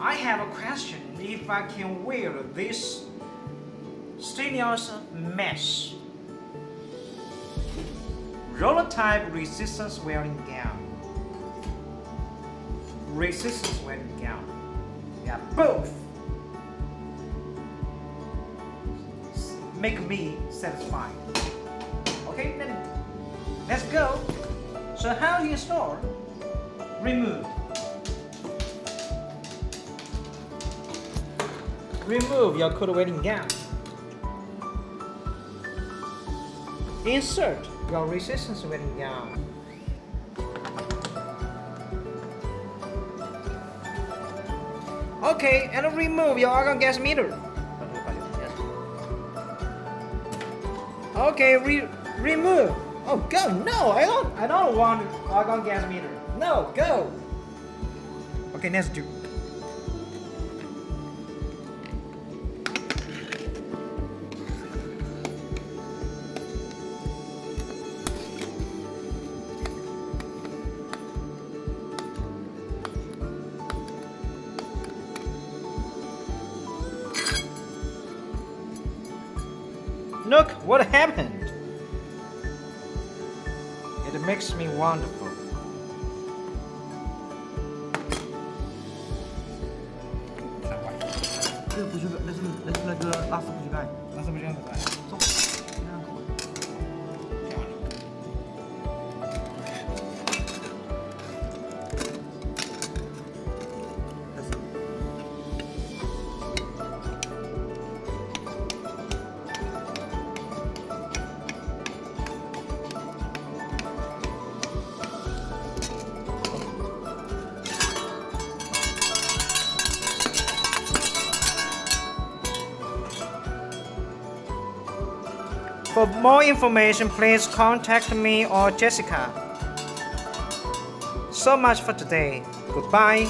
I have a question if I can wear this stainless mesh roller type resistance welding gown. Resistance welding gown. Yeah, both make me satisfied. Okay, then let's go. So how do you install? Remove your cold welding gown. Insert your resistance welding gown. Okay, and remove your argon gas meter. Okay, remove. Oh, go! No, I don't want argon gas meter. No, go. Okay, let's do. Look what happened. It makes me wonderful. For more information, please contact me or Jessica. So much for today. Goodbye.